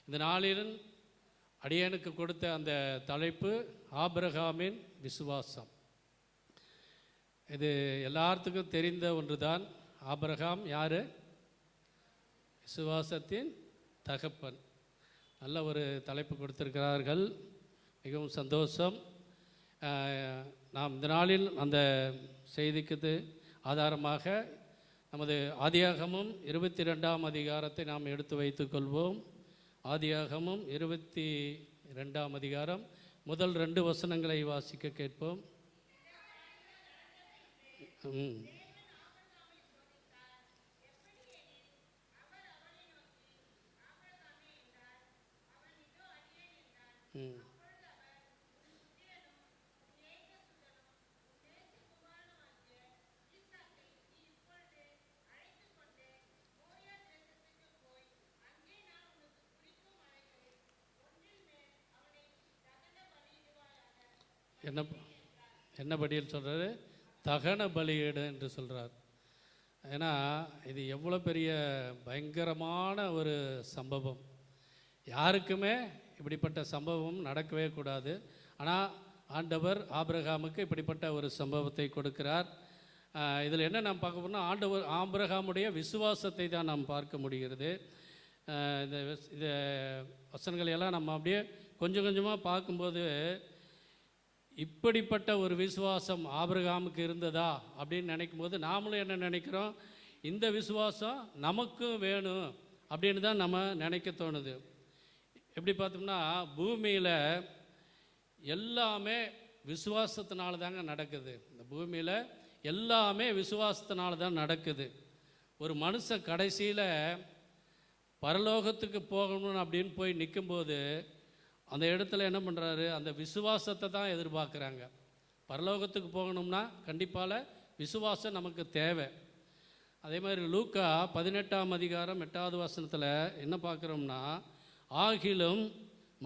இந்த நாளில் அடியனுக்கு கொடுத்த அந்த தலைப்பு ஆபிரகாமின் விசுவாசம். இது எல்லாத்துக்கும் தெரிந்த ஒன்று தான். ஆபிரகாம் யார்? விசுவாசத்தின் தகப்பன். நல்ல ஒரு தலைப்பு கொடுத்திருக்கிறார்கள், மிகவும் சந்தோஷம். நாம் இந்த நாளில் அந்த செய்திக்கு ஆதாரமாக நமது ஆதியாகமம் 22ஆம் அதிகாரத்தை நாம் எடுத்து வைத்துக்கொள்வோம். ஆதியாகமம் 22ஆம் அதிகாரம் முதல் 2 வசனங்களை வாசிக்க கேட்போம். என்ன படியில் சொல்கிறாரு? தகன பலியிடு என்று சொல்கிறார். ஏன்னா இது எவ்வளோ பெரிய பயங்கரமான ஒரு சம்பவம். யாருக்குமே இப்படிப்பட்ட சம்பவம் நடக்கவே கூடாது. ஆனால் ஆண்டவர் ஆபிரகாமுக்கு இப்படிப்பட்ட ஒரு சம்பவத்தை கொடுக்கிறார். இதில் என்ன நாம் பார்க்க போனால் ஆபிரகாமுடைய விசுவாசத்தை தான் நாம் பார்க்க முடிகிறது. இந்த வசனங்களையெல்லாம் நம்ம அப்படியே கொஞ்சம் கொஞ்சமாக பார்க்கும்போது இப்படிப்பட்ட ஒரு விசுவாசம் ஆபிரகாமுக்கு இருந்ததா அப்படின்னு நினைக்கும் போது நாமளும் என்ன நினைக்கிறோம்? இந்த விசுவாசம் நமக்கும் வேணும் அப்படின்னு தான் நம்ம நினைக்க தோணுது. எப்படி பார்த்தோம்னா பூமியில் எல்லாமே விசுவாசத்தினால தாங்க நடக்குது. இந்த பூமியில் எல்லாமே விசுவாசத்தினால தான் நடக்குது. ஒரு மனுஷன் கடைசியில் பரலோகத்துக்கு போகணும் அப்படின்னு போய் நிற்கும்போது அந்த இடத்துல என்ன பண்ணுறாரு? அந்த விசுவாசத்தை தான் எதிர்பார்க்குறாங்க. பரலோகத்துக்கு போகணும்னா கண்டிப்பாக விசுவாசம் நமக்கு தேவை. அதே மாதிரி லூக்கா 18ஆம் அதிகாரம் 8வது வசனத்தில் என்ன பார்க்குறோம்னா, ஆகிலும்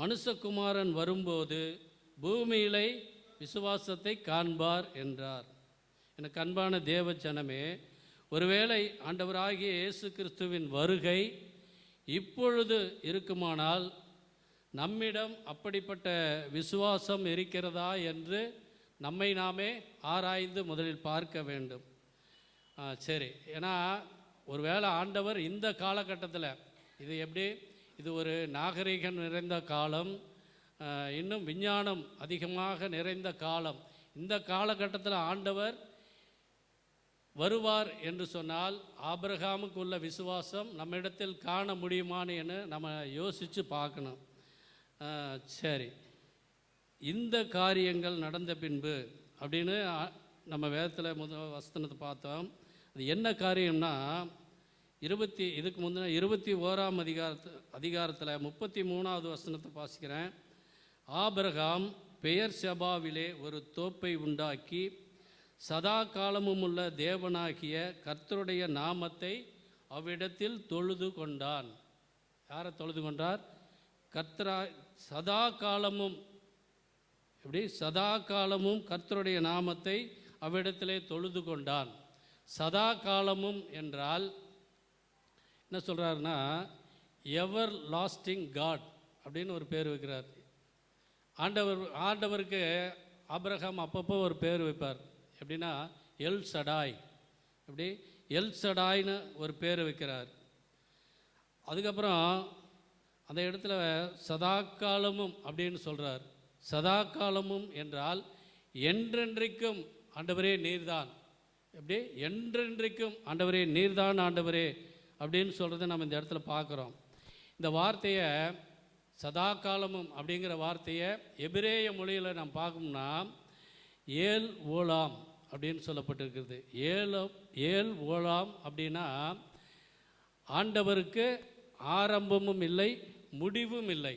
மனுஷகுமாரன் வரும்போது பூமியிலே விசுவாசத்தை காண்பார் என்றார். எனக்கு அன்பான தேவ ஜனமே, ஒருவேளை ஆண்டவராகிய இயேசு கிறிஸ்துவின் வருகை இப்பொழுது இருக்குமானால் நம்மிடம் அப்படிப்பட்ட விசுவாசம் இருக்கிறதா என்று நம்மை நாமே ஆராய்ந்து முதலில் பார்க்க வேண்டும். சரி, ஏன்னா ஒருவேளை ஆண்டவர் இந்த காலகட்டத்தில் இது எப்படி, இது ஒரு நாகரிகம் நிறைந்த காலம், இன்னும் விஞ்ஞானம் அதிகமாக நிறைந்த காலம். இந்த காலகட்டத்தில் ஆண்டவர் வருவார் என்று சொன்னால் ஆபிரகாமுக்கு உள்ள விசுவாசம் நம்மிடத்தில் காண முடியுமான்னு நம்ம யோசித்து பார்க்கணும். சரி, இந்த காரியங்கள் நடந்த பின்பு அப்படின்னு நம்ம வேதத்தில் முதல் வசனத்தை பார்த்தோம். அது என்ன காரியம்னா இதுக்கு முந்தின 21ஆம் அதிகாரத்தில் 33வது வசனத்தை வாசிக்கிறேன். ஆபிரகாம் பெயர் செபாவிலே ஒரு தோப்பை உண்டாக்கி சதா காலமும் உள்ள தேவனாகிய கர்த்தருடைய நாமத்தை அவ்விடத்தில் தொழுது கொண்டான். யாரை தொழுது கொண்டார்? கர்த்தரா சதா காலமும், எப்படி சதா காலமும் கர்த்தருடைய நாமத்தை அவ்விடத்திலே தொழுது கொண்டான். சதா காலமும் என்றால் என்ன சொல்கிறாருன்னா, எவர் லாஸ்டிங் காட் அப்படின்னு ஒரு பேர் வைக்கிறார். ஆண்டவருக்கு ஆபிரகாம் அப்பப்போ ஒரு பேர் வைப்பார். எப்படின்னா எல் சடாய், எப்படி எல் சடாய்னு ஒரு பேர் வைக்கிறார். அதுக்கப்புறம் அந்த இடத்துல சதா காலமும் அப்படின்னு சொல்கிறார். சதா காலமும் என்றால் என்றென்றைக்கும் ஆண்டவரே நீர்தான். எப்படி என்றென்றைக்கும் ஆண்டவரே நீர்தான் ஆண்டவரே அப்படின்னு சொல்கிறத நம்ம இந்த இடத்துல பார்க்குறோம். இந்த வார்த்தையை சதா காலமும் அப்படிங்கிற வார்த்தையை எபிரேய மொழியில் நம்ம பார்க்கணும்னா ஏல் ஓலாம் அப்படின்னு சொல்லப்பட்டிருக்கிறது. ஏல் ஓலாம் அப்படின்னா ஆண்டவருக்கு ஆரம்பமும் இல்லை முடிவும் இல்லை.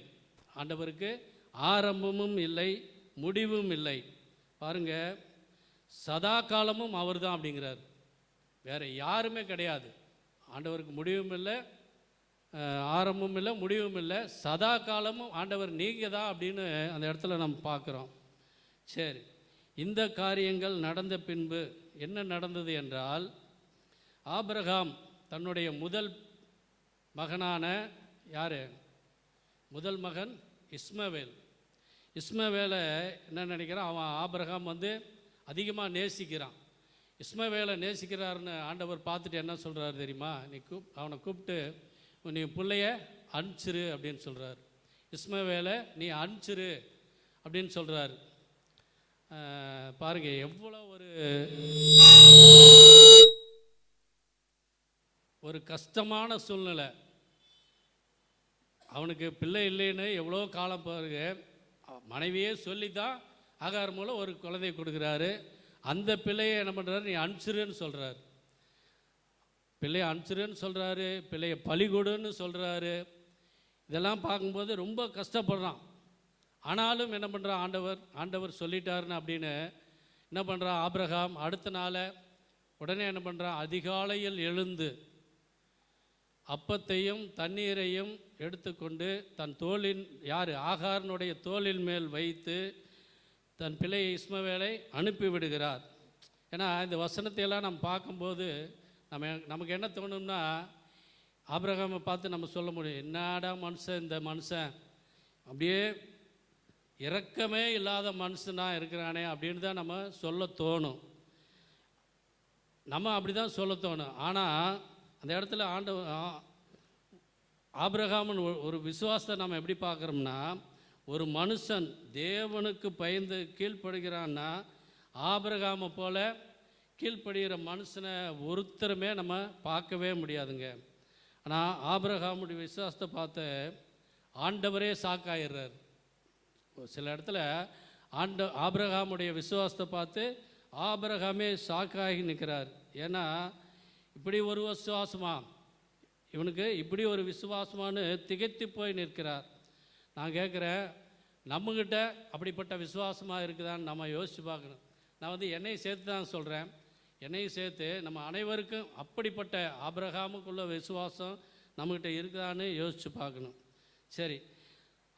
ஆண்டவருக்கு ஆரம்பமும் இல்லை முடிவும் இல்லை. பாருங்க, சதா காலமும் அவர் தான் அப்படிங்கிறார். வேறு யாருமே கிடையாது. ஆண்டவருக்கு முடிவும் இல்லை, ஆரம்பமும் இல்லை, முடிவும் இல்லை. சதா காலமும் ஆண்டவர் நீங்கள் தான் அப்படின்னு அந்த இடத்துல நம்ம பார்க்குறோம். சரி, இந்த காரியங்கள் நடந்த பின்பு என்ன நடந்தது என்றால், ஆபிரகாம் தன்னுடைய முதல் மகனான யார்? முதல் மகன் இஸ்மவேல். இஸ்மவேலை என்ன நினைக்கிறான், அவன் ஆபிரகாம் வந்து அதிகமாக நேசிக்கிறான். இஸ்மவேலை நேசிக்கிறாருன்னு ஆண்டவர் பார்த்துட்டு என்ன சொல்கிறாரு தெரியுமா, நீ அவனை கூப்பிட்டு நீ பிள்ளைய அனுப்பிச்சிரு அப்படின்னு சொல்கிறார். இஸ்மவேலை நீ அனுப்பிச்சிரு அப்படின்னு சொல்கிறாரு. பாருங்கள் எவ்வளோ ஒரு கஷ்டமான சூழ்நிலை. அவனுக்கு பிள்ளை இல்லைன்னு எவ்வளோ காலம் பாருங்க, மனைவியே சொல்லி தான் ஆகார் மூலம் ஒரு குழந்தையை கொடுக்குறாரு. அந்த பிள்ளையை என்ன பண்ணுறாரு, நீ அனுப்பிச்சிருன்னு சொல்கிறார். பிள்ளையை அனுப்பிச்சிருன்னு சொல்கிறாரு, பிள்ளையை பலி கொடுன்னு சொல்கிறாரு. இதெல்லாம் பார்க்கும்போது ரொம்ப கஷ்டப்படுறான். ஆனாலும் என்ன பண்ணுறான், ஆண்டவர் சொல்லிட்டாருன்னு அப்படின்னு என்ன பண்ணுறான் ஆபிரகாம். அடுத்த நாளை உடனே என்ன பண்ணுறான், அதிகாலையில் எழுந்து அப்பத்தையும் தண்ணீரையும் எடுத்துக்கொண்டு தன் தோளின் ஆகாரனுடைய தோளின் மேல் வைத்து தன் பிள்ளை இஸ்மவேலை அனுப்பிவிடுகிறார். ஏன்னா இந்த வசனத்தையெல்லாம் நம்ம பார்க்கும்போது நமக்கு என்ன தோணும்னா, ஆபிரகாமை பார்த்து நம்ம சொல்ல முடியும், என்னடா மனுஷன் இந்த மனுஷன் அப்படியே இரக்கமே இல்லாத மனுஷனாக இருக்கிறானே அப்படின்னு தான் நம்ம சொல்ல தோணும். நம்ம அப்படி தான் சொல்ல தோணும். ஆனால் அந்த இடத்துல ஆபிரகாமன் ஒரு விசுவாசத்தை நம்ம எப்படி பார்க்குறோம்னா, ஒரு மனுஷன் தேவனுக்கு பயந்து கீழ்ப்படுகிறான்னா ஆபிரகாமை போல கீழ்ப்படுகிற மனுஷனை ஒருத்தருமே நம்ம பார்க்கவே முடியாதுங்க. ஆனால் ஆபிரகாமுடைய விசுவாசத்தை பார்த்து ஆண்டவரே சாக்காயிடுறார். சில இடத்துல ஆபிரகாமுடைய விசுவாசத்தை பார்த்து ஆபிரகாமே சாக்காகி நிற்கிறார். ஏன்னா இப்படி ஒரு விசுவாசமா, இவனுக்கு இப்படி ஒரு விசுவாசமானு திகைத்து போய் நிற்கிறார். நான் கேட்குறேன், நம்மக்கிட்ட அப்படிப்பட்ட விசுவாசமாக இருக்குதான்னு நம்ம யோசித்து பார்க்கணும். நான் வந்து என்னையும் சேர்த்து தான் சொல்கிறேன். என்னையும் சேர்த்து நம்ம அனைவருக்கும் அப்படிப்பட்ட ஆபிரகாமுக்குள்ள விசுவாசம் நம்மக்கிட்ட இருக்குதான்னு யோசித்து பார்க்கணும். சரி,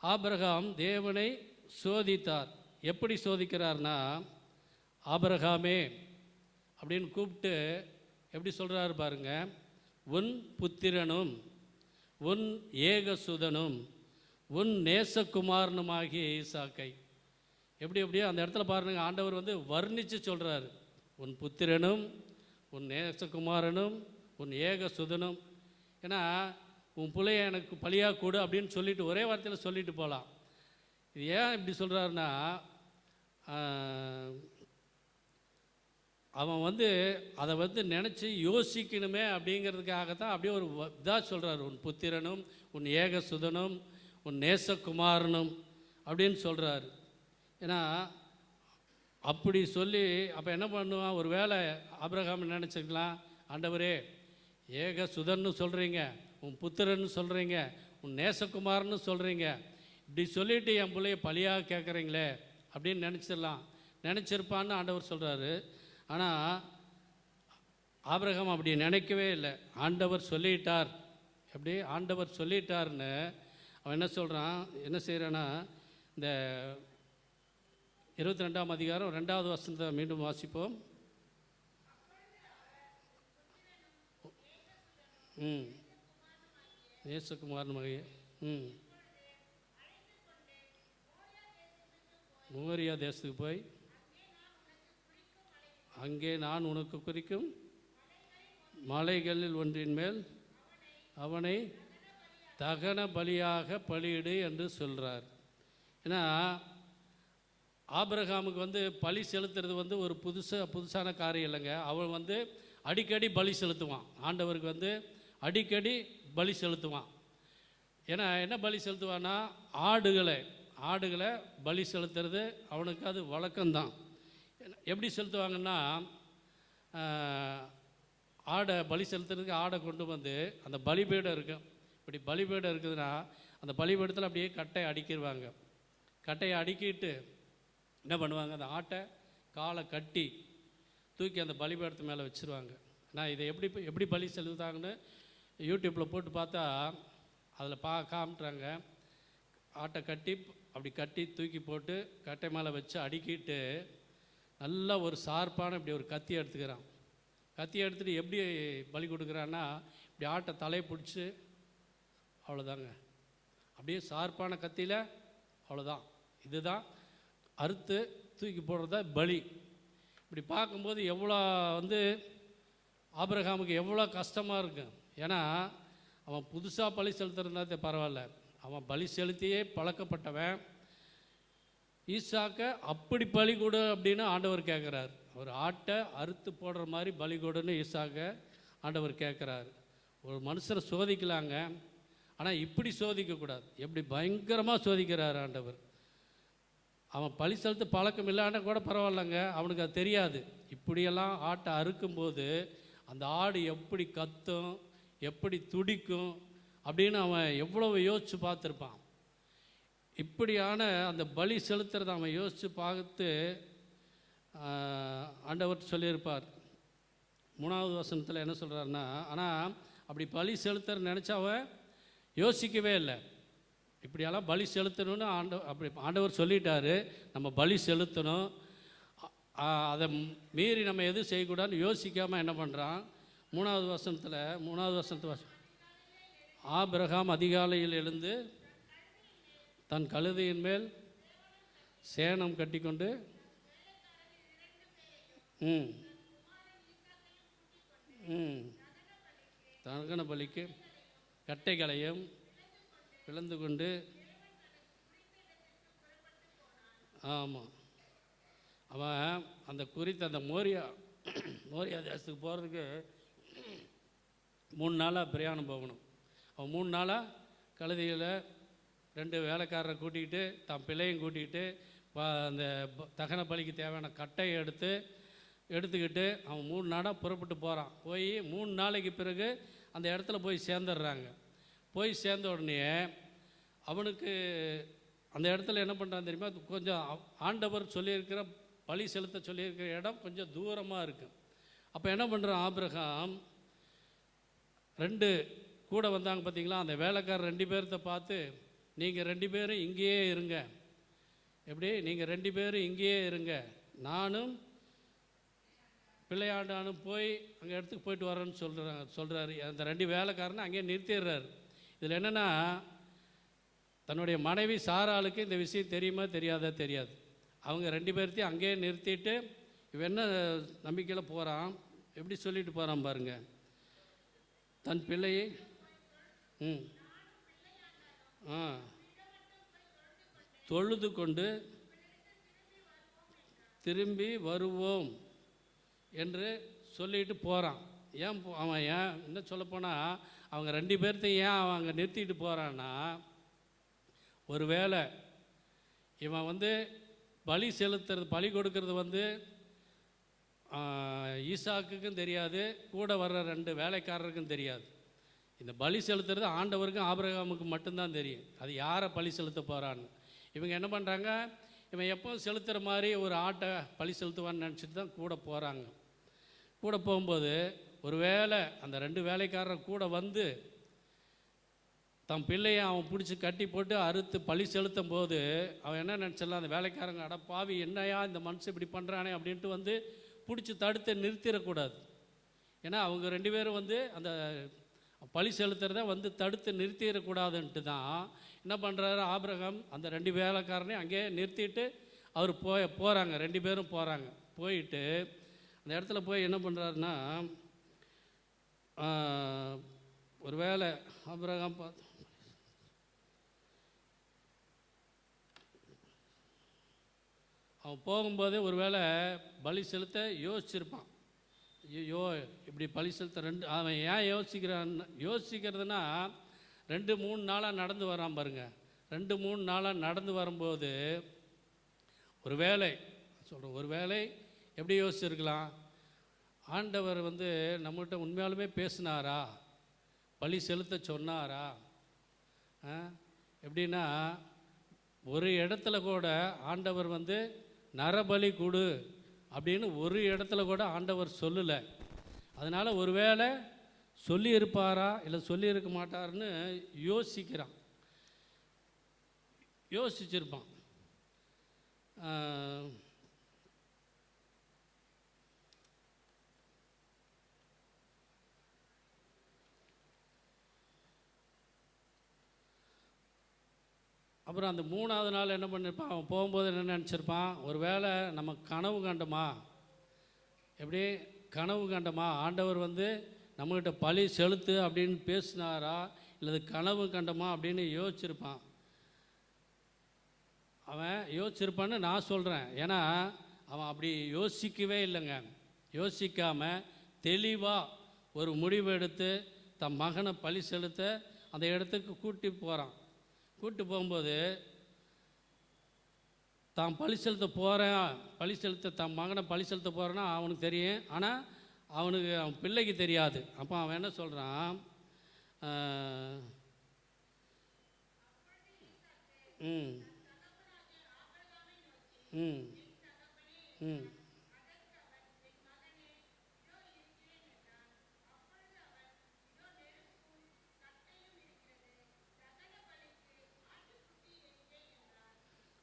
ஆபிரகாம் தேவனை சோதித்தார். எப்படி சோதிக்கிறார்னா, ஆபிரகாமே அப்படின்னு கூப்பிட்டு எப்படி சொல்கிறாரு பாருங்க, உன் புத்திரனும் உன் ஏகசுதனும் உன் நேசகுமாரனுமாகிய ஈசாக்கை. எப்படியோ அந்த இடத்துல பாருங்க, ஆண்டவர் வந்து வர்ணித்து சொல்கிறாரு, உன் புத்திரனும் உன் நேசகுமாரனும் உன் ஏகசுதனும். ஏன்னா உன் பிள்ளைய எனக்கு பலியாக கொடு அப்படின்னு சொல்லிட்டு ஒரே வார்த்தையில் சொல்லிட்டு போகலாம். இது ஏன் இப்படி சொல்கிறாருன்னா, அவன் வந்து அதை வந்து நினச்சி யோசிக்கணுமே அப்படிங்கிறதுக்காகத்தான் அப்படியே ஒரு இதாக சொல்கிறார், உன் புத்திரனும் உன் ஏகசுதனும் உன் நேசகுமாரனும் அப்படின்னு சொல்கிறாரு. ஏன்னா அப்படி சொல்லி அப்போ என்ன பண்ணுவான், ஒரு வேளை ஆபிரகாம் நினச்சிக்கலாம், ஆண்டவரே ஏகசுதன்னு சொல்கிறீங்க, உன் புத்திரன்னு சொல்கிறீங்க, உன் நேசகுமாரன்னு சொல்கிறீங்க, இப்படி சொல்லிவிட்டு என் பிள்ளைய பலியாக கேட்குறீங்களே அப்படின்னு நினச்சிருப்பான்னு ஆண்டவர் சொல்கிறாரு. ஆனால் ஆபிரகாம் அப்படி நினைக்கவே இல்லை. ஆண்டவர் சொல்லிட்டார். எப்படி ஆண்டவர் சொல்லிட்டார்னு அவன் என்ன சொல்கிறான், என்ன செய்கிறான்னா, இந்த 22ஆம் அதிகாரம் 2வது வசனத்தை மீண்டும் வாசிப்போம். நேசகுமாரன் மகையே மோரியா தேசத்துக்கு போய் அங்கே நான் உனக்கு குறிக்கும் மலைகளில் ஒன்றின் மேல் அவனை தகன பலியாக பலியிடு என்று சொல்கிறார். ஏன்னா ஆபிரகாமுக்கு வந்து பலி செலுத்துறது வந்து ஒரு புதுசான காரியம் இல்லைங்க. அவன் வந்து அடிக்கடி பலி செலுத்துவான். ஆண்டவருக்கு வந்து அடிக்கடி பலி செலுத்துவான். ஏன்னா என்ன பலி செலுத்துவான்னா, ஆடுகளை பலி செலுத்துறது அவனுக்கு அது வழக்கம்தான். எப்படி செலுத்துவாங்கன்னா, ஆடை பலி செலுத்துறதுக்கு ஆடை கொண்டு வந்து அந்த பலிபீடம் இருக்கும். இப்படி பலிபீடம் இருக்குதுன்னா அந்த பலிபீடத்தில் அப்படியே கட்டையை அடிக்கிடுவாங்க. கட்டையை அடுக்கிட்டு என்ன பண்ணுவாங்க, அந்த ஆட்டை காலை கட்டி தூக்கி அந்த பலிபீடத்து மேலே வச்சுருவாங்க. நான் இதை எப்படி பலி செலுத்தாங்கன்னு யூடியூப்பில் போட்டு பார்த்தா அதில் காமிட்றாங்க. ஆட்டை அப்படி கட்டி தூக்கி போட்டு கட்டை மேலே வச்சு அடுக்கிட்டு நல்லா ஒரு ஷார்ப்பான இப்படி ஒரு கத்தியை எடுத்துக்கிறான். கத்தியை எடுத்துகிட்டு எப்படி பலி கொடுக்குறான்னா, இப்படி ஆட்டை தலையை பிடிச்சி அவ்வளோதாங்க, அப்படியே ஷார்ப்பான கத்தியில் அவ்வளோதான். இதுதான் அறுத்து தூக்கி போடுறத பலி. இப்படி பார்க்கும்போது எவ்வளோ வந்து ஆபிரகாமுக்கு எவ்வளோ கஷ்டமாக இருக்கும். ஏன்னா அவன் புதுசாக பலி செலுத்துறதுனால பரவாயில்ல, அவன் பலி செலுத்தியே பழக்கப்பட்டவன். ஈசாக்கை அப்படி பலி கொடு அப்படின்னு ஆண்டவர் கேட்குறார். ஒரு ஆட்டை அறுத்து போடுற மாதிரி பலி கொடுன்னு ஈசாக்கை ஆண்டவர் கேட்குறாரு. ஒரு மனுஷரை சோதிக்கலாங்க, ஆனால் இப்படி சோதிக்கக்கூடாது. எப்படி பயங்கரமாக சோதிக்கிறார் ஆண்டவர். அவன் பலி செலுத்த பழக்கம் இல்லான்னா கூட பரவாயில்லைங்க, அவனுக்கு அது தெரியாது. இப்படியெல்லாம் ஆட்டை அறுக்கும்போது அந்த ஆடு எப்படி கத்தும், எப்படி துடிக்கும் அப்படின்னு அவன் எவ்வளவு யோசித்து பார்த்துருப்பான். இப்படியான அந்த பலி செலுத்துறதை அவன் யோசித்து பார்த்து ஆண்டவர் சொல்லியிருப்பார். 3வது வசனத்தில் என்ன சொல்கிறாருன்னா, ஆனால் அப்படி பலி செலுத்துற நினச்சா அவன் யோசிக்கவே இல்லை. இப்படியெல்லாம் பலி செலுத்தணும்னு ஆண்டவர் சொல்லிட்டாரு, நம்ம பலி செலுத்தணும், அதை மீறி நம்ம எதுவும் செய்யக்கூடாதுன்னு யோசிக்காமல் என்ன பண்ணுறான். 3வது வசனத்து ஆபிரகாம் அதிகாலையில் எழுந்து தன் கழுதையின் மேல் சேணம் கட்டிக்கொண்டு தகன பலிக்கு கட்டைகளையும் பிளந்து கொண்டு, ஆமாம், அவன் அந்த குறித்த அந்த மோரியா தேசத்துக்கு போகிறதுக்கு 3 நாளாக பிரயாணம் போகணும். அவன் 3 நாளாக கழுதையில் 2 வேலைக்காரரை கூட்டிகிட்டு தான் பிள்ளையும் கூட்டிகிட்டு அந்த தகன பலிக்கு தேவையான கட்டையை எடுத்துக்கிட்டு அவன் 3 நாளாக புறப்பட்டு போகிறான். போய் 3 நாளைக்கு பிறகு அந்த இடத்துல போய் சேர்ந்துடுறாங்க. போய் சேர்ந்த உடனே அவனுக்கு அந்த இடத்துல என்ன பண்ணுறான் தெரியுமா, கொஞ்சம் ஆண்டவர் சொல்லியிருக்கிற பலி செலுத்த சொல்லியிருக்கிற இடம் கொஞ்சம் தூரமாக இருக்குது. அப்போ என்ன பண்ணுறான் ஆபிரகாம், 2 கூட வந்தாங்க பார்த்தீங்களா, அந்த வேலைக்காரர் 2 பேர்த்த பார்த்து, நீங்கள் 2 பேரும் இங்கேயே இருங்க. எப்படி, நீங்கள் 2 பேரும் இங்கேயே இருங்க, நானும் பிள்ளையாண்டானும் போய் அங்கே இடத்துக்கு போயிட்டு வரேன்னு சொல்கிறாரு. அந்த 2 வேலைக்காரனை அங்கேயே நிறுத்திடுறாரு. இதில் என்னென்னா, தன்னுடைய மனைவி சாராளுக்கு இந்த விஷயம் தெரியுமா தெரியாது. அவங்க 2 பேர்த்தையும் அங்கேயே நிறுத்திட்டு இவன் என்ன நம்பிக்கையில் போகிறான், எப்படி சொல்லிட்டு போகிறான் பாருங்க. தன் பிள்ளையை தொழுது கொண்டு திரும்பி வருவோம் என்று சொல்லிட்டு போகிறான். அவன் என்ன சொல்லப்போனால், அவங்க 2 பேர்த்தையும் ஏன் அவன் அங்கே நிறுத்திட்டு போகிறான்னா, ஒருவேளை இவன் வந்து பலி செலுத்துறது, பலி கொடுக்கறது ஈசாக்குக்கும் தெரியாது, கூட வர்ற 2 வேலைக்காரருக்கும் தெரியாது. இந்த பலி செலுத்துறது ஆண்டவருக்கும் ஆபிரகாமுக்கு மட்டும்தான் தெரியும், அது யாரை பலி செலுத்த போகிறான்னு. இவங்க என்ன பண்ணுறாங்க, இவன் எப்போ செலுத்துகிற மாதிரி ஒரு ஆட்டை பலி செலுத்துவான்னு நினச்சிட்டு தான் கூட போகிறாங்க. கூட போகும்போது ஒரு வேளை அந்த 2 வேலைக்காரர் கூட வந்து தன் பிள்ளையை அவன் பிடிச்சி கட்டி போட்டு அறுத்து பழி செலுத்தும் போது அவன் என்ன நினச்சிடலாம், அந்த வேலைக்காரங்க அடப்பாவி என்னையா இந்த மனுஷன் இப்படி பண்ணுறானே அப்படின்ட்டு பிடிச்சி தடுத்து நிறுத்திடக்கூடாது. ஏன்னா அவங்க 2 பேரும் அந்த பழி செலுத்துறத தடுத்து நிறுத்திடக்கூடாதுன்ட்டு தான் என்ன பண்ணுறாரு ஆபிரகாம், அந்த 2 வேலைக்காரனையும் அங்கேயே நிறுத்திட்டு அவர் போகிறாங்க. 2 பேரும் போகிறாங்க. போயிட்டு அந்த இடத்துல போய் என்ன பண்ணுறாருன்னா, ஒரு வேளை ஆபிரகாம் அவன் போகும்போது ஒரு வேளை பலி செலுத்த யோசிச்சிருப்பான். ஐயோ இப்படி பலி செலுத்த அவன் ஏன் யோசிக்கிறதுனா 2-3 நாளாக நடந்து வரான் பாருங்க. 2-3 நாளாக நடந்து வரும்போது ஒரு வேளை சொல்கிறேன், ஒரு வேளை எப்படி யோசிச்சிருக்கலாம், ஆண்டவர் நம்மகிட்ட உண்மையாலுமே பேசினாரா, பலி செலுத்த சொன்னாரா? எப்படின்னா, ஒரு இடத்துல கூட ஆண்டவர் நரபலி கொடு அப்படின்னு ஒரு இடத்துல கூட ஆண்டவர் சொல்லலை. அதனால் ஒரு வேளை சொல்லியிருப்பாரா இல்லை சொல்லியிருக்க மாட்டார்னு யோசிச்சிருப்பான். அப்புறம் அந்த 3வது நாள் என்ன பண்ணியிருப்பான், அவன் போகும்போது என்ன நினச்சிருப்பான், ஒரு வேளை நம்ம கனவு கண்டோமா, எப்படி கனவு கண்டோமா, ஆண்டவர் வந்து நம்மகிட்ட பழி செலுத்து அப்படின்னு பேசினாரா, இல்லை கனவு கண்டோமா அப்படின்னு யோசிச்சிருப்பான். அவன் யோசிச்சிருப்பான்னு நான் சொல்கிறேன். ஏன்னா அவன் அப்படி யோசிக்கவே இல்லைங்க. யோசிக்காமல் தெளிவாக ஒரு முடிவு எடுத்து தன் மகனை பழி செலுத்த அந்த இடத்துக்கு கூட்டி போகிறான். கூட்டி போகும்போது தான் பழி செலுத்த போகிறேன், பழி செலுத்த தன் மகனை பழி செலுத்த போகிறேன்னா அவனுக்கு தெரியும். ஆனால் அவன் பிள்ளைக்கு தெரியாது. அப்போ அவன் என்ன சொல்கிறான், ம் ம் ம்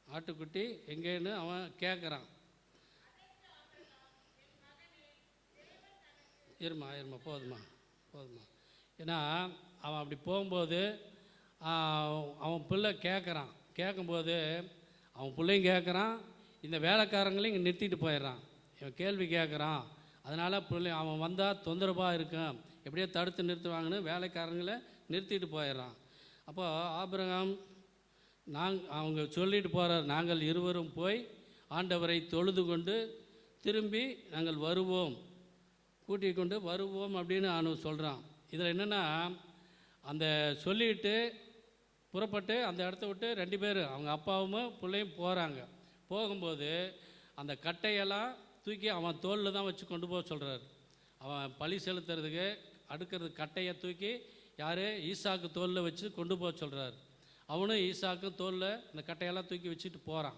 ஆட்டுக்குட்டி எங்கேன்னு அவன் கேட்குறான். இருமா போதுமா. ஏன்னா அவன் அப்படி போகும்போது அவன் பிள்ளை கேட்குறான். கேட்கும்போது அவன் பிள்ளையும் கேட்குறான், இந்த வேலைக்காரங்களையும் இங்கே நிறுத்திட்டு போயிடுறான். இவன் கேள்வி கேட்குறான். அதனால் அவன் வந்தால் தொந்தரவாக இருக்கும், எப்படியோ தடுத்து நிறுத்துவாங்கன்னு வேலைக்காரங்களை நிறுத்திட்டு போயிடுறான். அப்போ ஆபிரகாம் அவங்க சொல்லிட்டு போகிறார், நாங்கள் இருவரும் போய் ஆண்டவரை தொழுது கொண்டு திரும்பி நாங்கள் வருவோம், கூட்டிகிட்டு கொண்டு வருவோம் அப்படின்னு அவன் சொல்கிறான். இதில் என்னென்னா, அந்த சொல்லிட்டு புறப்பட்டு அந்த இடத்த விட்டு 2 பேர் அவங்க அப்பாவும் பிள்ளையும் போகிறாங்க. போகும்போது அந்த கட்டையெல்லாம் தூக்கி அவன் தோளில் தான் வச்சு கொண்டு போக சொல்கிறார். அவன் பழி செலுத்துறதுக்கு அடுக்கிறது கட்டையை தூக்கி யார், ஈசாக்கு தோளில் வச்சு கொண்டு போக சொல்கிறார். அவனும் ஈசாக்கும் தோளில் இந்த கட்டையெல்லாம் தூக்கி வச்சுட்டு போகிறான்.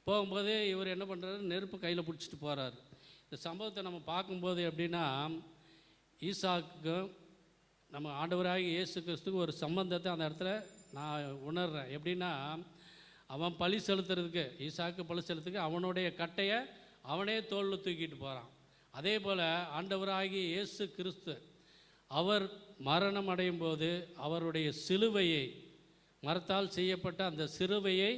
போகும்போது இவர் என்ன பண்ணுறாரு, நெருப்பு கையில் பிடிச்சிட்டு போகிறார். இந்த சம்பவத்தை நம்ம பார்க்கும்போது எப்படின்னா, ஈசாக்கும் நம்ம ஆண்டவராகி இயேசு கிறிஸ்துக்கு ஒரு சம்பந்தத்தை அந்த இடத்துல நான் உணர்கிறேன். எப்படின்னா, அவன் பழி செலுத்துறதுக்கு, ஈசாக்கு பழி செலுத்துறதுக்கு அவனுடைய கட்டையை அவனே தோளில் தூக்கிட்டு போகிறான். அதே போல் ஆண்டவராகி இயேசு கிறிஸ்து அவர் மரணம் அடையும் போது அவருடைய சிலுவையை, மரத்தால் செய்யப்பட்ட அந்த சிலுவையை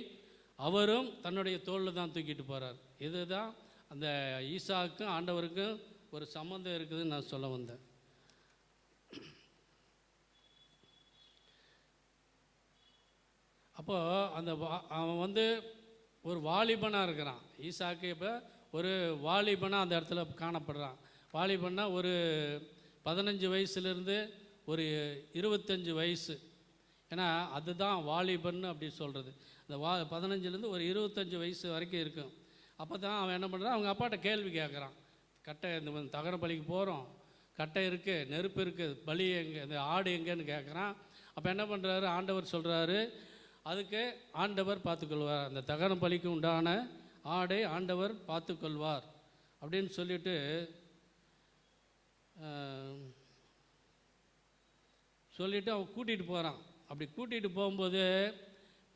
அவரும் தன்னுடைய தோளில் தான் தூக்கிட்டு போகிறார். இதுதான் அந்த ஈசாக்கும் ஆண்டவருக்கும் ஒரு சம்பந்தம் இருக்குதுன்னு நான் சொல்ல வந்தேன். அப்போது அந்த அவன் வந்து ஒரு வாலிபனாக இருக்கிறான். ஈசாக்கு இப்போ ஒரு வாலிபனாக அந்த இடத்துல காணப்படுறான். வாலிபன்னா ஒரு 15 வயசுலேருந்து ஒரு 25 வயசு. ஏன்னா அதுதான் வாலிபன் அப்படி சொல்கிறது. அந்த 15லேருந்து ஒரு 25 வயசு வரைக்கும் இருக்கும். அப்போ தான் அவன் என்ன பண்ணுறான், அவங்க அப்பாட்ட கேள்வி கேட்குறான். கட்டை இந்த தகன பலிக்கு போகிறோம், கட்டை இருக்குது, நெருப்பு இருக்குது, பலி எங்கே, இந்த ஆடு எங்கேன்னு கேட்குறான். அப்போ என்ன பண்ணுறாரு, ஆண்டவர் சொல்கிறாரு, அதுக்கு ஆண்டவர் பார்த்துக்கொள்வார், அந்த தகன பலிக்கு உண்டான ஆடை ஆண்டவர் பார்த்துக்கொள்வார் அப்படின்னு சொல்லிட்டு அவன் கூட்டிகிட்டு போகிறான். அப்படி கூட்டிகிட்டு போகும்போது,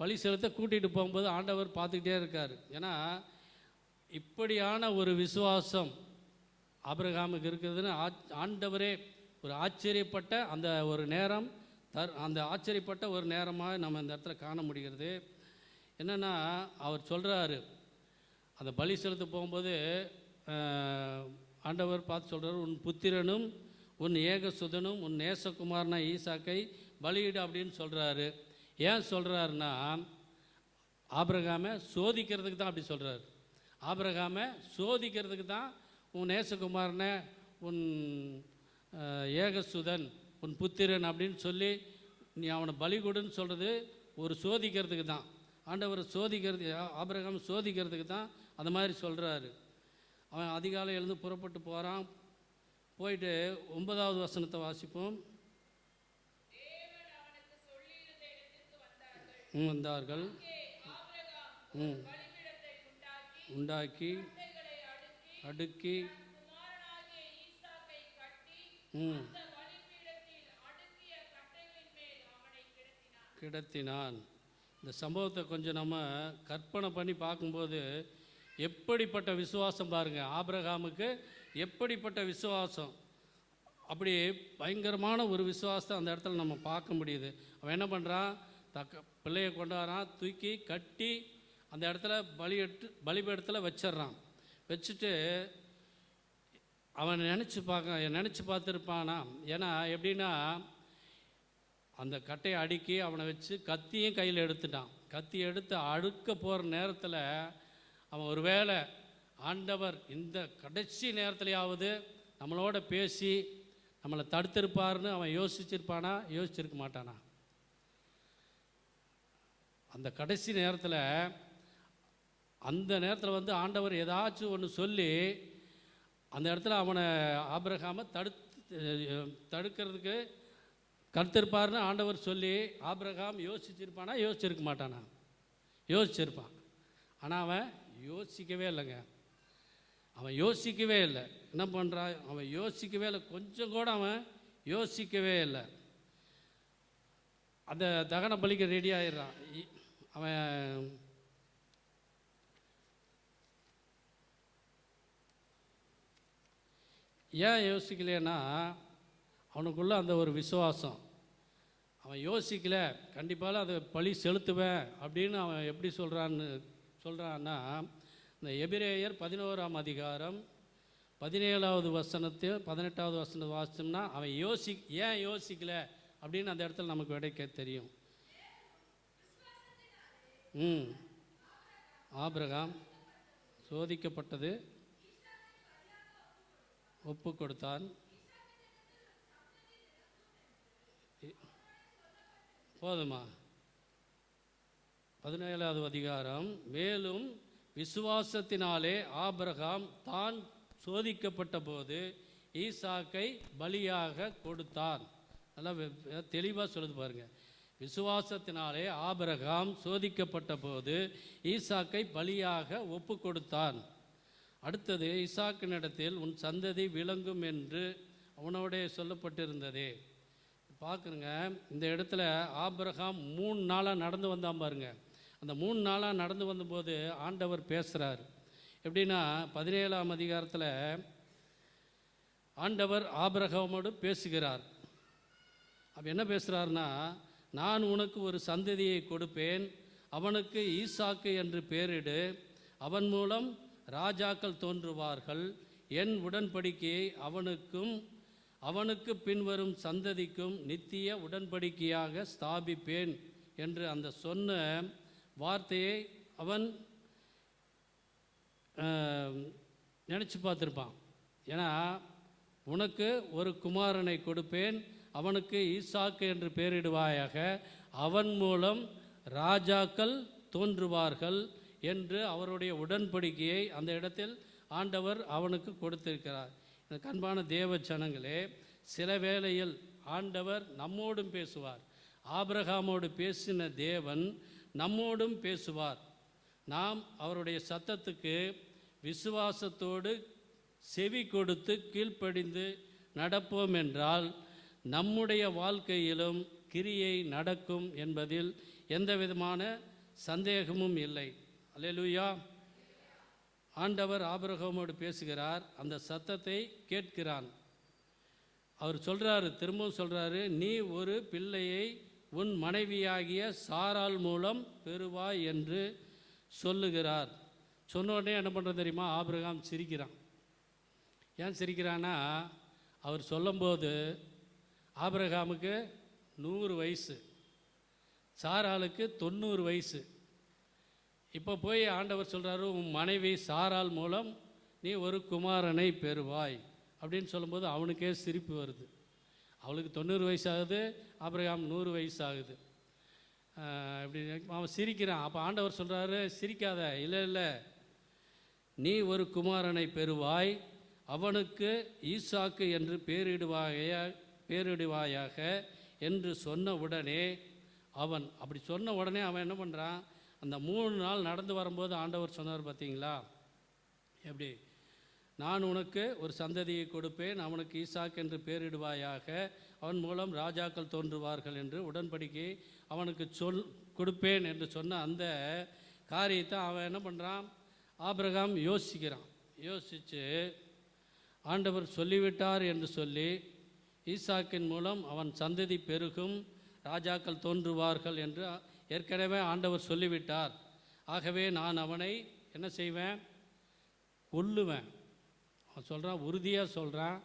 பழி செலுத்த கூட்டிகிட்டு போகும்போது ஆண்டவர் பார்த்துக்கிட்டே இருக்கார். ஏன்னா இப்படியான ஒரு விசுவாசம் ஆபிரகாமுக்கு இருக்குதுன்னு ஆண்டவரே ஒரு ஆச்சரியப்பட்ட அந்த ஒரு நேரம், அந்த ஆச்சரியப்பட்ட ஒரு நேரமாக நம்ம இந்த இடத்துல காண முடிகிறது. என்னென்னா, அவர் சொல்கிறாரு, அந்த பலி செலுத்த போகும்போது ஆண்டவர் பார்த்து சொல்கிறார், உன் புத்திரனும் உன் ஏகசுதனும் உன் நேசகுமாரனா ஈசாக்கை பலியிடு அப்படின்னு சொல்கிறாரு. ஏன் சொல்கிறாருன்னா, ஆபிரகாமை சோதிக்கிறதுக்கு தான் அப்படி சொல்கிறார். ஆபிரகாமை சோதிக்கிறதுக்கு தான் உன் நேசகுமாரனை, உன் ஏகசுதன், உன் புத்திரன் அப்படின்னு சொல்லி நீ அவனை பலி கொடுன்னு சொல்கிறது ஒரு சோதிக்கிறதுக்கு தான். ஆண்டவர் ஆபிரகாம் சோதிக்கிறதுக்கு தான் அந்த மாதிரி சொல்கிறாரு. அவன் அதிகாலை எழுந்து புறப்பட்டு போகிறான். போயிட்டு 9வது வசனத்தை வாசிப்போம். வந்தார்கள், உண்டாக்கி அடுக்கி கிடத்தினான். இந்த சம்பவத்தை கொஞ்சம் நம்ம கற்பனை பண்ணி பார்க்கும்போது எப்படிப்பட்ட விசுவாசம் பாருங்கள், ஆபிரகாமுக்கு எப்படிப்பட்ட விசுவாசம். அப்படி பயங்கரமான ஒரு விசுவாசத்தை அந்த இடத்துல நம்ம பார்க்க முடியுது. அவன் என்ன பண்ணுறான், பிள்ளையை கொண்டாடுறான், தூக்கி கட்டி அந்த இடத்துல பலிபீடத்தில் வச்சிட்றான். வச்சுட்டு அவன் நினச்சி பார்த்துருப்பானா. ஏன்னா எப்படின்னா, அந்த கட்டையை அடுக்கி அவனை வச்சு கத்தியும் கையில் எடுத்துட்டான். கத்தி எடுத்து அடுக்க போகிற நேரத்தில் அவன் ஒருவேளை ஆண்டவர் இந்த கடைசி நேரத்துலையாவது நம்மளோட பேசி நம்மளை தடுத்திருப்பார்னு அவன் யோசிச்சிருப்பானா? யோசிச்சிருக்க மாட்டானா? அந்த கடைசி நேரத்தில், அந்த நேரத்தில் ஆண்டவர் ஏதாச்சும் ஒன்று சொல்லி அந்த இடத்துல அவனை ஆபிரகாமை தடுக்கிறதுக்கு கருத்திருப்பார்னு ஆண்டவர் சொல்லி ஆபிரகாம் யோசிச்சிருப்பானா? யோசிச்சிருக்க மாட்டானா? யோசிச்சிருப்பான். ஆனால் அவன் யோசிக்கவே இல்லைங்க. அவன் யோசிக்கவே இல்லை. என்ன பண்ணுறான்? அவன் யோசிக்கவே இல்லை. கொஞ்சம் கூட அவன் யோசிக்கவே இல்லை. அந்த தகன பலிக்கு ரெடி ஆகிடுறான். அவன் ஏன் யோசிக்கலைன்னா, அவனுக்குள்ளே அந்த ஒரு விசுவாசம். அவன் யோசிக்கலை, கண்டிப்பாக அதை பழி செலுத்துவேன் அப்படின்னு அவன் எப்படி சொல்கிறான்னா, இந்த எபிரேயர் 11ஆம் அதிகாரம் 17வது வசனத்தில் 18வது வசனத்தை வாசித்தோம்னா, அவன் ஏன் யோசிக்கலை அப்படின்னு அந்த இடத்துல நமக்கு விடைக்க தெரியும். ஆபிரகாம் சோதிக்கப்பட்டது, ஒப்பு கொடுத்தான். போதுமா? 17வது அதிகாரம். மேலும் விசுவாசத்தினாலே ஆபிரகாம் தான் சோதிக்கப்பட்ட போது ஈசாக்கை பலியாக கொடுத்தான். நல்லா தெளிவாக சொல்லுது பாருங்க. விசுவாசத்தினாலே ஆபிரகாம் சோதிக்கப்பட்ட போது ஈசாக்கை பலியாக ஒப்பு கொடுத்தான். அடுத்தது, ஈசாக்கினிடத்தில் உன் சந்ததி விளங்கும் என்று அவனோடே சொல்லப்பட்டிருந்ததே. பார்க்குறங்க, இந்த இடத்துல ஆபிரகாம் 3 நாளாக நடந்து வந்தான் பாருங்க. அந்த 3 நாளாக நடந்து வந்தபோது ஆண்டவர் பேசுகிறார். எப்படின்னா, 17ஆம் அதிகாரத்தில் ஆண்டவர் ஆபிரகாமோடு பேசுகிறார். அப்போ என்ன பேசுகிறார்னா, நான் உனக்கு ஒரு சந்ததியை கொடுப்பேன், அவனுக்கு ஈசாக்கு என்று பெயரிடு, அவன் மூலம் ராஜாக்கள் தோன்றுவார்கள், என் உடன்படிக்கையை அவனுக்கு பின்வரும் சந்ததிக்கும் நித்திய உடன்படிக்கையாக ஸ்தாபிப்பேன் என்று அந்த சொன்ன வார்த்தையை அவன் நினச்சி பார்த்துருப்பான். ஏன்னா, உனக்கு ஒரு குமாரனை கொடுப்பேன், அவனுக்கு ஈசாக்கு என்று பெயரிடுவாயாக, அவன் மூலம் ராஜாக்கள் தோன்றுவார்கள் என்று அவருடைய உடன்படிக்கையை அந்த இடத்தில் ஆண்டவர் அவனுக்கு கொடுத்திருக்கிறார். இந்த கண்பான தேவ ஜனங்களே, சில வேளையில் ஆண்டவர் நம்மோடும் பேசுவார். ஆபிரகாமோடு பேசின தேவன் நம்மோடும் பேசுவார். நாம் அவருடைய சத்தத்துக்கு விசுவாசத்தோடு செவி கொடுத்து கீழ்ப்படிந்து நடப்போம் என்றால் நம்முடைய வாழ்க்கையிலும் கிரியை நடக்கும் என்பதில் எந்த விதமான சந்தேகமும் இல்லை. அல்லேலூயா. ஆண்டவர் ஆபிரகாமோடு பேசுகிறார், அந்த சத்தத்தை கேட்கிறான். அவர் சொல்கிறாரு, திரும்பவும் சொல்கிறாரு, நீ ஒரு பிள்ளையை உன் மனைவியாகிய சாராள் மூலம் பெறுவாய் என்று சொல்லுகிறார். சொன்ன உடனே என்ன பண்ணுறது தெரியுமா? ஆபிரகாம் சிரிக்கிறான். ஏன் சிரிக்கிறான்னா, அவர் சொல்லும்போது ஆபிரகாமுக்கு 100 வயசு, சாராளுக்கு 90 வயசு. இப்போ போய் ஆண்டவர் சொல்கிறாரு, உன் மனைவி சாராள் மூலம் நீ ஒரு குமாரனை பெறுவாய் அப்படின்னு சொல்லும்போது அவனுக்கே சிரிப்பு வருது. அவளுக்கு 90 வயசு ஆகுது, ஆபிரகாம் 100 வயசு ஆகுது. இப்படி அவன் சிரிக்கிறான். அப்போ ஆண்டவர் சொல்கிறாரு, சிரிக்காத, இல்லை, நீ ஒரு குமாரனை பெறுவாய், அவனுக்கு ஈசாக்கு என்று பேரிடுவாயாக என்று சொன்ன உடனே அப்படி சொன்ன உடனே அவன் என்ன பண்ணுறான்? அந்த 3 நாள் நடந்து வரும்போது ஆண்டவர் சொன்னார் பார்த்தீங்களா, எப்படி? நான் உனக்கு ஒரு சந்ததியை கொடுப்பேன், அவனுக்கு ஈசாக்கு என்று பேரிடுவாயாக, அவன் மூலம் ராஜாக்கள் தோன்றுவார்கள் என்று உடன்படிக்கை அவனுக்கு கொடுப்பேன் என்று சொன்ன அந்த காரியத்தை அவன் என்ன பண்ணுறான்? ஆபிரகாம் யோசிக்கிறான். யோசித்து ஆண்டவர் சொல்லிவிட்டார் என்று சொல்லி ஈசாக்கின் மூலம் அவன் சந்ததி பெருகும், ராஜாக்கள் தோன்றுவார்கள் என்று ஏற்கனவே ஆண்டவர் சொல்லிவிட்டார். ஆகவே நான் அவனை என்ன செய்வேன்? கொல்லுவேன். அவன் சொல்கிறான், உறுதியாக சொல்கிறான்.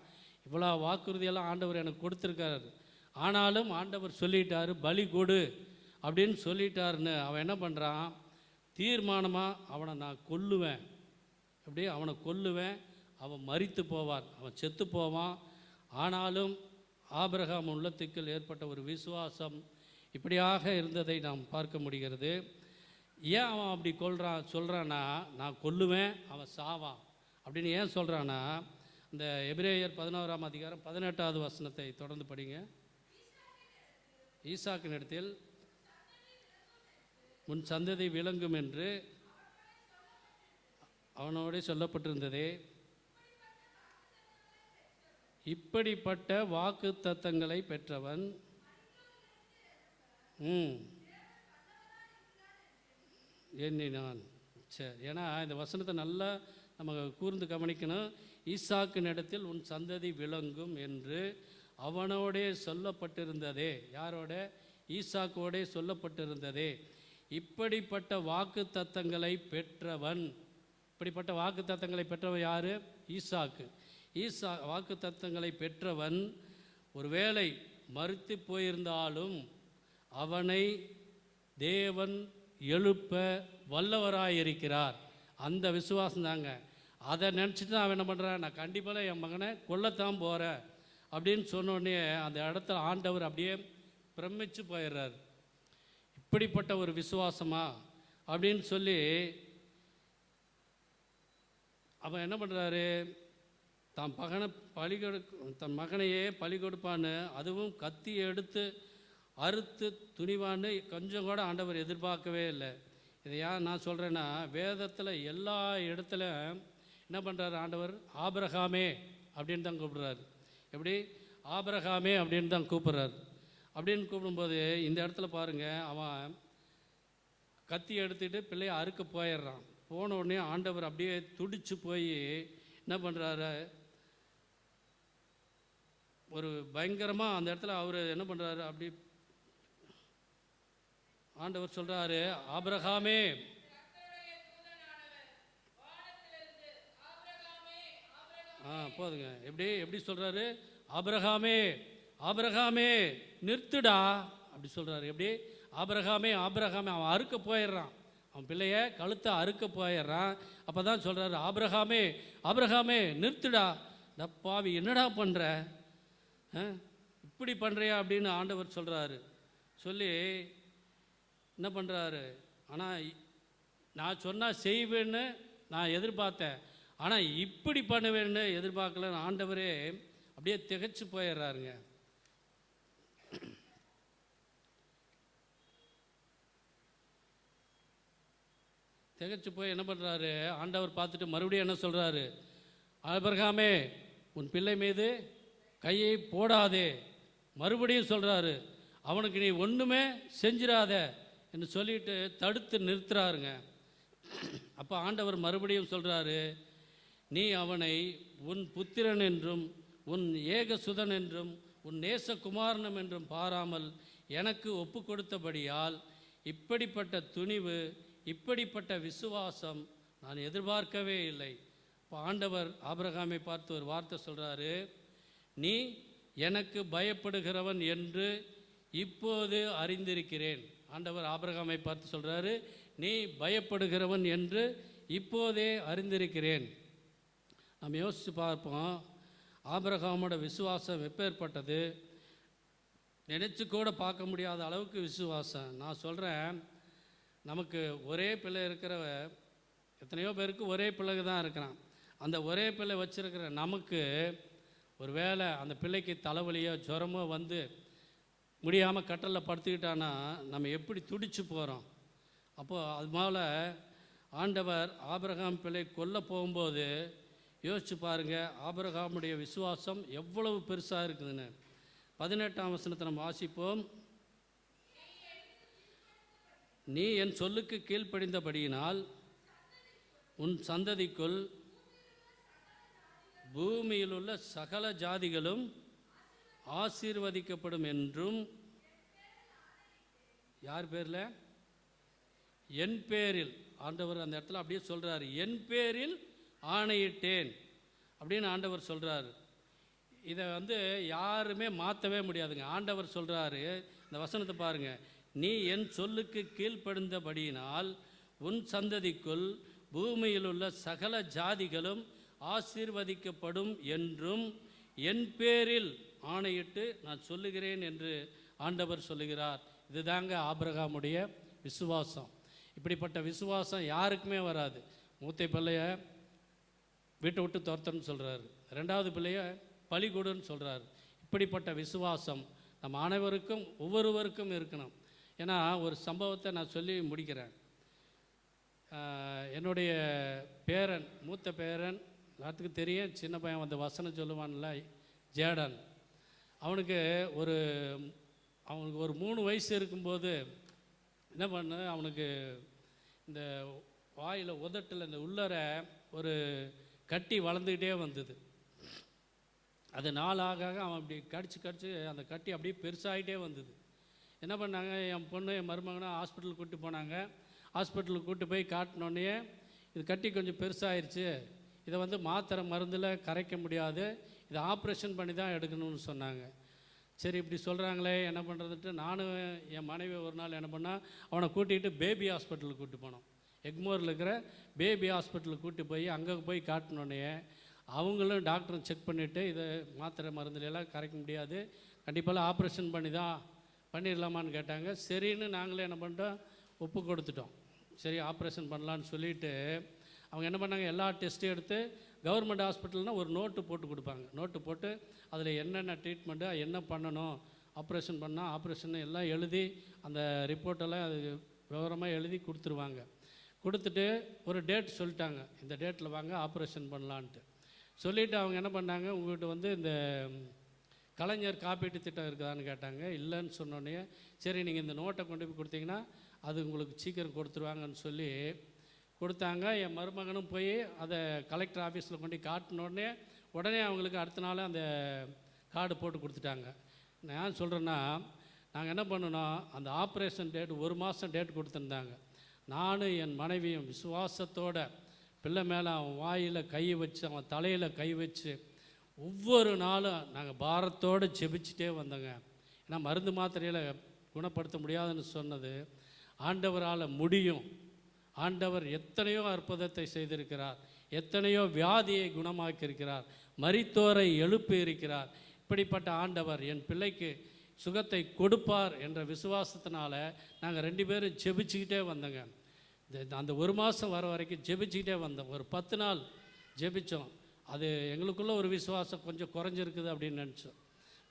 இவ்வளோ வாக்குறுதியெல்லாம் ஆண்டவர் எனக்கு கொடுத்துருக்காரு. ஆனாலும் ஆண்டவர் சொல்லிட்டார், பலி கொடு அப்படின்னு சொல்லிட்டாருன்னு அவன் என்ன பண்ணுறான்? தீர்மானமாக அவனை நான் கொல்லுவேன், அப்படியே அவனை கொல்லுவேன், அவன் மரித்து போவான், அவன் செத்து போவான். ஆனாலும் ஆபிரகாம் உள்ளத்துக்குள் ஏற்பட்ட ஒரு விசுவாசம் இப்படியாக இருந்ததை நாம் பார்க்க முடிகிறது. ஏன் அவன் அப்படி சொல்கிறான்னா, நான் கொல்லுவேன், அவன் சாவான் அப்படின்னு ஏன் சொல்கிறான்னா, இந்த எபிரேயர் 11ஆம் அதிகாரம் 18வது வசனத்தை தொடர்ந்து படிங்க. ஈசாக்கின் இடத்தில் உன் சந்ததி விளங்கும் என்று அவனோட சொல்லப்பட்டிருந்ததே. இப்படிப்பட்ட வாக்கு தத்தங்களை பெற்றவன் எண்ணினான். சரி, ஏன்னா இந்த வசனத்தை நல்லா நம்ம கூர்ந்து கவனிக்கணும். ஈசாக்கின் இடத்தில் உன் சந்ததி விளங்கும் என்று அவனோடே சொல்லப்பட்டிருந்ததே. யாரோட? ஈசாக்கோடே சொல்லப்பட்டிருந்ததே. இப்படிப்பட்ட வாக்கு தத்தங்களை பெற்றவன். இப்படிப்பட்ட வாக்கு தத்தங்களை பெற்றவன் யார்? ஈசாக்கு. வாக்கு தத்தங்களை பெற்றவன் ஒருவேளை மறுத்து போயிருந்தாலும் அவனை தேவன் எழுப்ப வல்லவராயிருக்கிறார். அந்த விசுவாசம் தாங்க. அதை நினச்சிட்டு தான் அவன் என்ன பண்ணுறான்? நான் கண்டிப்பாக என் மகனை கொல்லத்தான் போகிறேன் அப்படின்னு சொன்னோடனே அந்த இடத்துல ஆண்டவர் அப்படியே பிரமிச்சு போயிடுறார். இப்படிப்பட்ட ஒரு விசுவாசமா அப்படின்னு சொல்லி அவன் என்ன பண்ணுறாரு? தன் மகனையே பலி கொடுப்பான்னு, அதுவும் கத்தி எடுத்து அறுத்து துணிவான்னு கொஞ்சம் கூட ஆண்டவர் எதிர்பார்க்கவே இல்லை. இதை ஏன் நான் சொல்கிறேன்னா, வேதத்தில் எல்லா இடத்துல என்ன பண்ணுறாரு ஆண்டவர்? ஆபிரகாமே அப்படின்னு தான் கூப்பிடுறாரு. எப்படி? ஆபிரகாமே அப்படின்னு தான் கூப்பிட்றாரு. அப்படின்னு கூப்பிடும்போது இந்த இடத்துல பாருங்கள், அவன் கத்தி எடுத்துகிட்டு பிள்ளையை அறுக்க போயிடுறான். போன உடனே ஆண்டவர் அப்படியே துடிச்சு போய் என்ன பண்ணுறாரு? ஒரு பயங்கரமாக அந்த இடத்துல அவர் என்ன பண்ணுறாரு? அப்படி ஆண்டவர் சொல்கிறாரு, ஆபிரகாமே. போதுங்க. எப்படி சொல்கிறாரு? ஆபிரகாமே, ஆபிரகாமே நிறுத்துடா அப்படி சொல்கிறாரு. எப்படி? ஆபிரகாமே, ஆபிரகாமே. அவன் அறுக்க போயிடுறான், அவன் பிள்ளைய கழுத்தை அறுக்க போயிடுறான். அப்போ தான் சொல்கிறாரு, ஆபிரகாமே, ஆபிரகாமே நிறுத்துடா. டப்பாவி, என்னடா பண்ணுற? இப்படி பண்ணுறியா அப்படின்னு ஆண்டவர் சொல்கிறாரு. சொல்லி என்ன பண்ணுறாரு? ஆனால் நான் சொன்னால் செய்வேன்னு நான் எதிர்பார்த்தேன், ஆனால் இப்படி பண்ணுவேன்னு எதிர்பார்க்கலன்னு ஆண்டவரே அப்படியே திகைச்சு போயிடுறாருங்க. திகைச்சு போய் என்ன பண்ணுறாரு? ஆண்டவர் பார்த்துட்டு மறுபடியும் என்ன சொல்கிறாரு? ஆபிரகாமே, உன் பிள்ளை மீது கையை போடாதே. மறுபடியும் சொல்கிறாரு, அவனுக்கு நீ ஒன்றுமே செஞ்சிடாத என்று சொல்லிட்டு தடுத்து நிறுத்துறாருங்க. அப்போ ஆண்டவர் மறுபடியும் சொல்கிறாரு, நீ அவனை உன் புத்திரன் என்றும் உன் ஏகசுதன் என்றும் உன் நேசகுமாரனம் என்றும் பாராமல் எனக்கு ஒப்பு கொடுத்தபடியால் இப்படிப்பட்ட துணிவு, இப்படிப்பட்ட விசுவாசம் நான் எதிர்பார்க்கவே இல்லை. இப்போ ஆண்டவர் ஆபிரகாமை பார்த்து ஒரு வார்த்தை சொல்கிறாரு, நீ எனக்கு பயப்படுகிறவன் என்று இப்போது அறிந்திருக்கிறேன். ஆண்டவர் ஆபிரகாமை பார்த்து சொல்கிறாரு, நீ பயப்படுகிறவன் என்று இப்போதே அறிந்திருக்கிறேன். நம்ம யோசித்து பார்ப்போம், ஆபிரகாமோட விசுவாசம் எப்பேற்பட்டது? நினச்சி கூட பார்க்க முடியாத அளவுக்கு விசுவாசம். நான் சொல்கிறேன், நமக்கு ஒரே பிள்ளை இருக்கிறவ எத்தனையோ பேருக்கு ஒரே பிள்ளை தான் இருக்கிறான். அந்த ஒரே பிள்ளை வச்சுருக்கிற நமக்கு ஒரு வேளை அந்த பிள்ளைக்கு தலைவலியோ ஜுரமோ வந்து முடியாமல் கட்டலில் படுத்துக்கிட்டான்னா நம்ம எப்படி துடிச்சு போகிறோம். அப்போது அது மேலே ஆண்டவர் ஆபிரகாம் பிள்ளை கொல்ல போகும்போது யோசிச்சு பாருங்கள், ஆபிரகாமுடைய விசுவாசம் எவ்வளவு பெருசாக இருக்குதுன்னு. 18ஆம் வசனத்தை நம்ம வாசிப்போம். நீ என் சொல்லுக்கு கீழ்ப்படிந்தபடியினால் உன் சந்ததிக்குள் பூமியில் உள்ள சகல ஜாதிகளும் ஆசீர்வதிக்கப்படும் என்றும் யார் பேரில்? என் பேரில். ஆண்டவர் அந்த இடத்துல அப்படியே சொல்கிறாரு, என் பேரில் ஆணையிட்டேன் அப்படின்னு ஆண்டவர் சொல்கிறாரு. இதை யாருமே மாற்றவே முடியாதுங்க. ஆண்டவர் சொல்கிறாரு, இந்த வசனத்தை பாருங்கள், நீ என் சொல்லுக்கு கீழ்ப்படிந்தபடியினால் உன் சந்ததிக்குள் பூமியில் உள்ள சகல ஜாதிகளும் ஆசீர்வதிக்கப்படும் என்றும் என் பேரில் ஆணையிட்டு நான் சொல்லுகிறேன் என்று ஆண்டவர் சொல்லுகிறார். இதுதாங்க ஆபிரகாமுடைய விசுவாசம். இப்படிப்பட்ட விசுவாசம் யாருக்குமே வராது. மூத்த பிள்ளைய வீட்டை விட்டு துரத்தன்னு சொல்கிறாரு, ரெண்டாவது பிள்ளைய பலி கொடுன்னு சொல்கிறாரு. இப்படிப்பட்ட விசுவாசம் நம்ம அனைவருக்கும் ஒவ்வொருவருக்கும் இருக்கணும். ஏன்னா ஒரு சம்பவத்தை நான் சொல்லி முடிக்கிறேன். என்னுடைய பேரன், மூத்த பேரன், எல்லாத்துக்கும் தெரியும், சின்ன பையன் வசனம் சொல்லுவான்ல, ஜேடன். அவனுக்கு ஒரு 3 வயசு இருக்கும்போது என்ன பண்ண, அவனுக்கு இந்த வாயில் உதட்டில் இந்த உள்ளர ஒரு கட்டி வளர்ந்துக்கிட்டே வந்தது. அது நாளாக அவன் அப்படி கடிச்சு அந்த கட்டி அப்படியே பெருசாகிட்டே வந்தது. என்ன பண்ணாங்க, என் பொண்ணு என் மருமகனை ஹாஸ்பிட்டலுக்கு கூப்பிட்டு போனாங்க. ஹாஸ்பிட்டலுக்கு கூப்பிட்டு போய் காட்டினோடனே, இது கட்டி கொஞ்சம் பெருசாகிருச்சு, இதை மாத்திரை மருந்தில் கரைக்க முடியாது, இதை ஆப்ரேஷன் பண்ணி தான் எடுக்கணும்னு சொன்னாங்க. சரி, இப்படி சொல்கிறாங்களே என்ன பண்ணுறதுன்ட்டு நானும் என் மனைவி ஒரு நாள் என்ன பண்ணால், அவனை கூட்டிகிட்டு பேபி ஹாஸ்பிட்டலுக்கு கூப்பிட்டு போனோம். எக்மோரில் இருக்கிற பேபி ஹாஸ்பிட்டலுக்கு கூப்பிட்டு போய் அங்கே போய் காட்டினோடனே அவங்களும் டாக்டரும் செக் பண்ணிவிட்டு, இதை மாத்திரை மருந்துலாம் கரைக்க முடியாது, கண்டிப்பாக ஆப்ரேஷன் பண்ணிடலாமான்னு கேட்டாங்க. சரின்னு நாங்களே என்ன பண்ணிட்டோம், ஒப்பு கொடுத்துட்டோம். சரி, ஆப்ரேஷன் பண்ணலான்னு சொல்லிவிட்டு அவங்க என்ன பண்ணாங்க, எல்லா டெஸ்ட்டும் எடுத்து கவர்மெண்ட் ஹாஸ்பிட்டல்னால் ஒரு நோட்டு போட்டு கொடுப்பாங்க. நோட்டு போட்டு அதில் என்னென்ன ட்ரீட்மெண்ட்டு, என்ன பண்ணணும், ஆப்ரேஷன் பண்ணால் ஆப்ரேஷன் எல்லாம் எழுதி அந்த ரிப்போர்ட்டெல்லாம் அது விவரமாக எழுதி கொடுத்துருவாங்க. கொடுத்துட்டு ஒரு டேட் சொல்லிட்டாங்க, இந்த டேட்டில் வாங்க ஆப்ரேஷன் பண்ணலான்ட்டு சொல்லிவிட்டு அவங்க என்ன பண்ணாங்க, உங்கள்கிட்ட இந்த கலைஞர் காப்பீட்டு திட்டம் இருக்குதான்னு கேட்டாங்க. இல்லைன்னு சொன்னோடனே, சரி நீங்கள் இந்த நோட்டை கொண்டு போய் கொடுத்தீங்கன்னா அது உங்களுக்கு சீக்கிரம் கொடுத்துருவாங்கன்னு சொல்லி கொடுத்தாங்க. என் மருமகனும் போய் அதை கலெக்டர் ஆஃபீஸில் கொண்டு காட்டினோடனே உடனே அவங்களுக்கு அடுத்த நாள் அந்த கார்டு போட்டு கொடுத்துட்டாங்க. நான் சொல்கிறேன்னா, நாங்கள் என்ன பண்ணணும், அந்த ஆப்ரேஷன் டேட் 1 மாதம் டேட் கொடுத்துருந்தாங்க. நானும் என் மனைவியும் விசுவாசத்தோட பிள்ளை மேலே அவன் வாயில் கை வச்சு, அவன் தலையில் கை வச்சு ஒவ்வொரு நாளும் நாங்கள் பாரத்தோடு ஜெபிச்சுட்டே வந்தோங்க. ஏன்னா மருந்து மாத்திரையில் குணப்படுத்த முடியாதுன்னு சொன்னது ஆண்டவரால் முடியும். ஆண்டவர் எத்தனையோ அற்புதத்தை செய்திருக்கிறார், எத்தனையோ வியாதியை குணமாக்கியிருக்கிறார், மரித்தோரை எழுப்பி இருக்கிறார். இப்படிப்பட்ட ஆண்டவர் என் பிள்ளைக்கு சுகத்தை கொடுப்பார் என்ற விசுவாசத்தினால நாங்கள் 2 பேரும் ஜெபிச்சுக்கிட்டே வந்தோங்க. அந்த 1 மாதம் வர வரைக்கும் ஜெபிச்சுக்கிட்டே வந்தோம். ஒரு 10 நாள் ஜெபித்தோம். அது எங்களுக்குள்ள ஒரு விசுவாசம் கொஞ்சம் குறைஞ்சிருக்குது அப்படின்னு நினச்சோம்.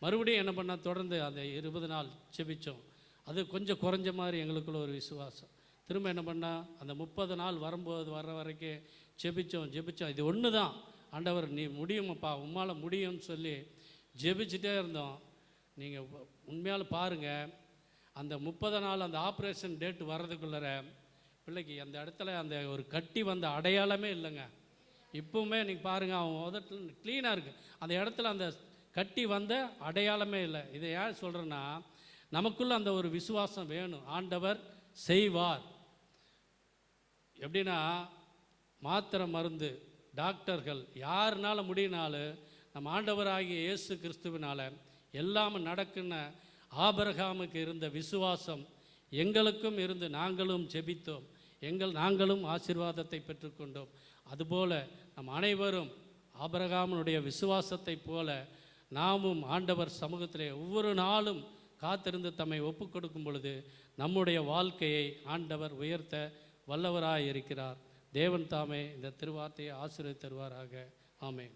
மறுபடியும் என்ன பண்ணால் தொடர்ந்து அந்த 20 நாள் ஜெபித்தோம். அது கொஞ்சம் குறைஞ்ச மாதிரி எங்களுக்குள்ள ஒரு விசுவாசம். திரும்ப என்ன பண்ணால் அந்த 30 நாள் வர வரைக்கும் ஜெபித்தோம். இது ஒன்று தான், ஆண்டவர் நீ முடியுமப்பா, உம்மால் முடியும்னு சொல்லி ஜெபிச்சுட்டே இருந்தோம். நீங்கள் உண்மையால் பாருங்கள், அந்த 30 நாள் அந்த ஆப்ரேஷன் டேட் வர்றதுக்குள்ளற பிள்ளைக்கு அந்த இடத்துல அந்த ஒரு கட்டி வந்த அடையாளமே இல்லைங்க. இப்போவுமே நீங்கள் பாருங்கள், அவன் உதட்டில் க்ளீனாக இருக்குது, அந்த இடத்துல அந்த கட்டி வந்த அடையாளமே இல்லை. இதை ஏன் சொல்கிறேன்னா, நமக்குள்ளே அந்த ஒரு விசுவாசம் வேணும். ஆண்டவர் செய்வார். எப்படின்னா, மாத்திரை மருந்து டாக்டர்கள் யாருனால முடியினாலும் நம்ம ஆண்டவராகிய இயேசு கிறிஸ்துவினால் எல்லாம் நடக்குன்னு ஆபிரகாமுக்கு இருந்த விசுவாசம் எங்களுக்கும் இருந்து நாங்களும் ஜெபித்தோம், நாங்களும் ஆசீர்வாதத்தை பெற்றுக்கொண்டோம். அதுபோல் நம் அனைவரும் ஆபிரகாமுடைய விசுவாசத்தை போல நாமும் ஆண்டவர் சமூகத்திலே ஒவ்வொரு நாளும் காத்திருந்து தம்மை ஒப்பு கொடுக்கும் பொழுது நம்முடைய வாழ்க்கையை ஆண்டவர் உயர்த்த வல்லவராய் இருக்கிறார். தேவன் தாமே இந்த திருவார்த்தையை ஆசீர்வதித்து தருவாராக. ஆமென்.